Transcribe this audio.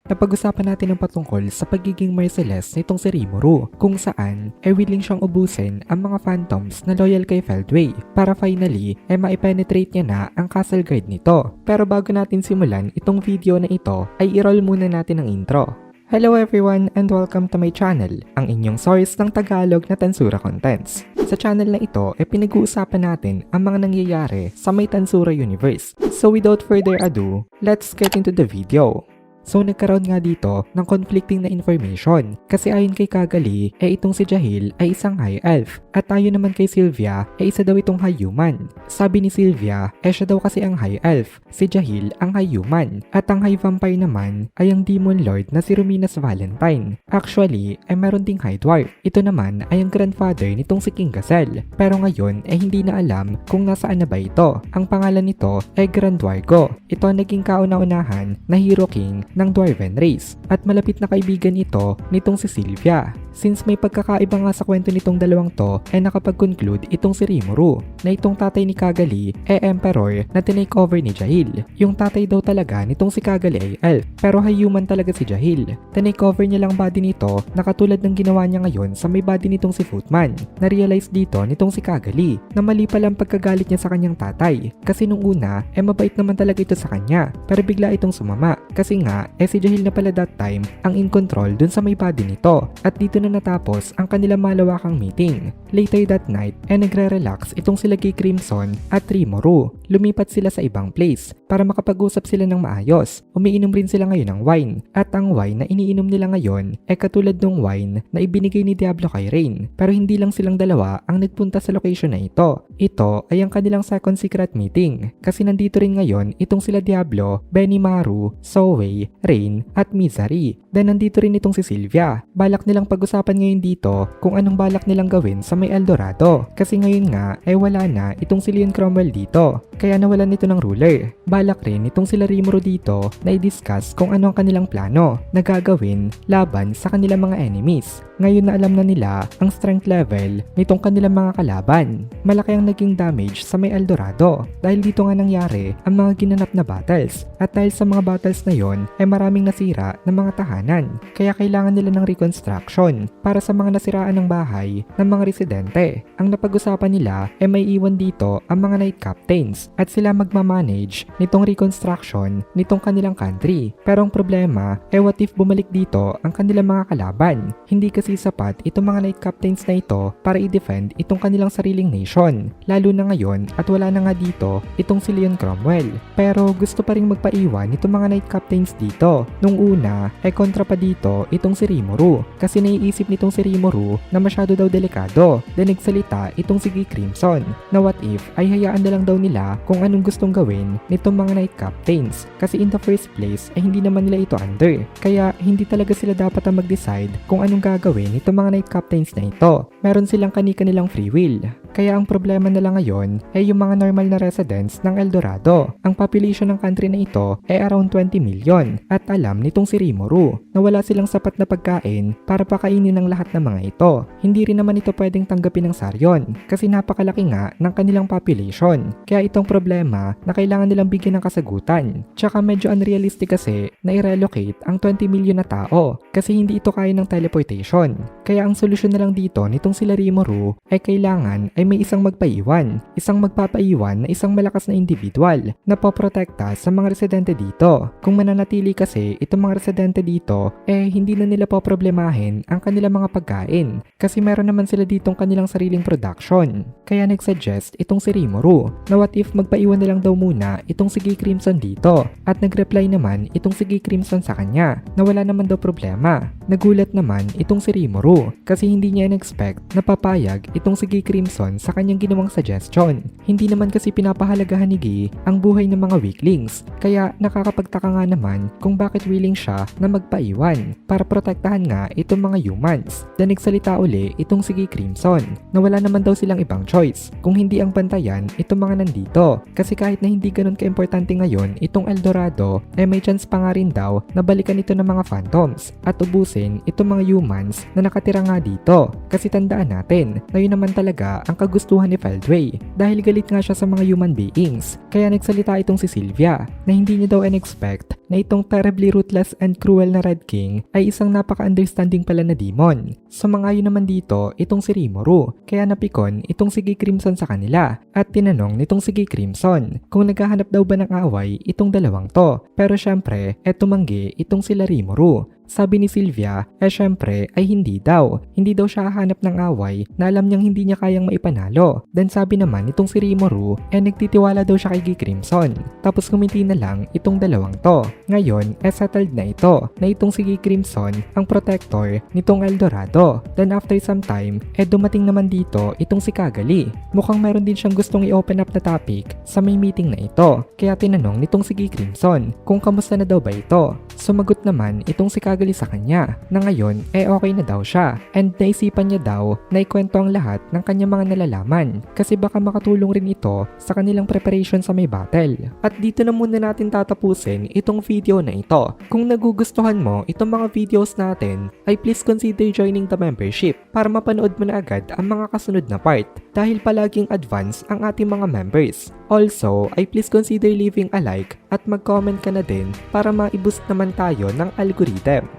Napag-usapan natin ang patungkol sa pagiging merciless nitong si Rimuru, kung saan willing siyang ubusin ang mga phantoms na loyal kay Feldway para finally maipenetrate niya na ang castle guard nito. Pero bago natin simulan itong video na ito ay i-roll muna natin ang intro. Hello everyone and welcome to my channel, ang inyong source ng Tagalog na Tansura Contents. Sa channel na ito pinag-uusapan natin ang mga nangyayari sa may Tansura universe. So without further ado, let's get into the video. So nagkaroon nga dito ng conflicting na information kasi ayon kay Kagali itong si Jahil ay isang high elf at ayon naman kay Sylvia isa daw itong high human. Sabi ni Sylvia siya daw kasi ang high elf, si Jahil ang high human at ang high vampire naman ay ang demon lord na si Ruminas Valentine. Actually meron ding high dwarf, ito naman ay ang grandfather nitong si King Gazelle pero ngayon hindi na alam kung nasaan na ba ito. Ang pangalan nito ay Grand Dwargo. Ito ang naging kauna-unahan na hero king ng Dwarven race at malapit na kaibigan ito nitong si Sylvia. Since may pagkakaiba nga sa kwento nitong dalawang to nakapag-conclude itong si Rimuru na itong tatay ni Kagali emperor na tinake over ni Jahil. Yung tatay daw talaga nitong si Kagali ay elf pero hay human talaga si Jahil. Tinake over niya lang body nito na katulad ng ginawa niya ngayon sa may body nitong si Footman. Na-realize dito nitong si Kagali na mali pala ang pagkagalit niya sa kanyang tatay kasi nung una mabait naman talaga ito sa kanya pero bigla itong sumama kasi nga si Jahil na pala that time ang in control dun sa may body nito at dito na natapos ang kanilang malawakang meeting. Later that night nagre-relax itong sila kay Crimson at Rimuru. Lumipat sila sa ibang place para makapag-usap sila ng maayos. Umiinom rin sila ngayon ng wine at ang wine na iniinom nila ngayon katulad ng wine na ibinigay ni Diablo kay Rain pero hindi lang silang dalawa ang nagpunta sa location na ito. Ito ay ang kanilang second secret meeting kasi nandito rin ngayon itong sila Diablo, Benimaru, Zoe, Rain at Misery. Then nandito rin itong si Sylvia. Balak nilang pag-usapan ngayon dito kung anong balak nilang gawin sa may Eldorado kasi ngayon nga wala na itong si Leon Cromwell dito kaya nawalan nito ng ruler. Balak rin itong sila Rimuru dito na i-discuss kung ano ang kanilang plano na gagawin laban sa kanilang mga enemies. Ngayon na alam na nila ang strength level nitong kanilang mga kalaban. Malaki ang naging damage sa may Eldorado dahil dito nga nangyari ang mga ginanap na battles at dahil sa mga battles na yon maraming nasira ng mga tahanan kaya kailangan nila ng reconstruction para sa mga nasiraan ng bahay ng mga residente. Ang napag-usapan nila may iwan dito ang mga knight captains at sila magmamanage nitong reconstruction nitong kanilang country. Pero ang problema what if bumalik dito ang kanilang mga kalaban? Hindi kasi sapat itong mga knight captains na ito para i-defend itong kanilang sariling nation lalo na ngayon at wala na nga dito itong si Leon Cromwell. Pero gusto pa rin magpaiwan itong mga knight captains dito. Nung una kontra pa dito itong si Rimuru kasi naiisip nitong si Rimuru na masyado daw delikado. Then nagsalita itong si Guy Crimson na what if ay hayaan na lang daw nila kung anong gustong gawin nitong mga knight captains kasi in the first place hindi naman nila ito under kaya hindi talaga sila dapat ang mag-decide kung anong gagawin nitong mga knight captains na ito. Meron silang kani-kanilang free will. Kaya ang problema na lang ngayon yung mga normal na residents ng Eldorado. Ang population ng country na ito around 20 million at alam nitong si Rimuru na wala silang sapat na pagkain para pakainin ng lahat ng mga ito. Hindi rin naman ito pwedeng tanggapin ng Saryon kasi napakalaki nga ng kanilang population. Kaya itong problema na kailangan nilang bigyan ng kasagutan. Tsaka medyo unrealistic kasi na i-relocate ang 20 million na tao kasi hindi ito kaya ng teleportation. Kaya ang solusyon na lang dito nitong sila Rimuru kailangan may isang magpaiwan, isang magpapaiwan na isang malakas na individual na poprotekta sa mga residente dito. Kung mananatili kasi itong mga residente dito hindi na nila poproblemahin ang kanilang mga pagkain kasi meron naman sila ditong kanilang sariling production. Kaya nagsuggest itong si Rimuru na what if magpaiwan na lang daw muna itong si Guy Crimson dito at nagreply naman itong si Guy Crimson sa kanya na wala naman daw problema. Nagulat naman itong si Rimuru kasi hindi niya in-expect na papayag itong si Guy Crimson sa kanyang ginawang suggestion. Hindi naman kasi pinapahalagahan ni Guy ang buhay ng mga weaklings kaya nakakapagtaka nga naman kung bakit willing siya na magpaiwan para protektahan nga itong mga humans. Then nagsalita uli itong si Guy Crimson na wala naman daw silang ibang choice kung hindi ang bantayan itong mga nandito kasi kahit na hindi ganun kaimportante ngayon itong Eldorado may chance pa nga rin daw na balikan ito ng mga phantoms at ubusin tapusin itong mga humans na nakatira nga dito. Kasi tandaan natin, ngayon naman talaga ang kagustuhan ni Feldway dahil galit nga siya sa mga human beings. Kaya nagsalita itong si Sylvia na hindi niya daw in-expect na itong terribly ruthless and cruel na Red King ay isang napaka-understanding pala na demon. Sumangayon naman dito itong si Rimuru, kaya napikon itong si Gay Crimson sa kanila at tinanong nitong si Gay Crimson kung naghahanap daw ba ng away itong dalawang to. Pero syempre, tumanggi itong sila Rimuru. Sabi ni Sylvia, syempre ay hindi daw. Hindi daw siya hahanap ng away na alam niyang hindi niya kayang maipanalo. Then sabi naman itong si Rimuru, nagtitiwala daw siya kay Gay Crimson. Tapos kumiti na lang itong dalawang to. Ngayon, settled na ito na itong si Gay Crimson ang protector nitong Eldorado. Then after some time, dumating naman dito itong si Kagali. Mukhang meron din siyang gustong i-open up na topic sa may meeting na ito. Kaya tinanong nitong si Gay Crimson kung kamusta na daw ba ito. Sumagot naman itong si Kagali sa kanya na ngayon okay na daw siya and naisipan niya daw na ikwento ang lahat ng kanyang mga nalalaman kasi baka makatulong rin ito sa kanilang preparation sa may battle. At dito na muna natin tatapusin itong video na ito. Kung nagugustuhan mo itong mga videos natin ay please consider joining the membership para mapanood mo na agad ang mga kasunod na part dahil palaging advance ang ating mga members. Also ay please consider leaving a like at mag-comment ka na din para ma-boost naman tayo ng algorithm.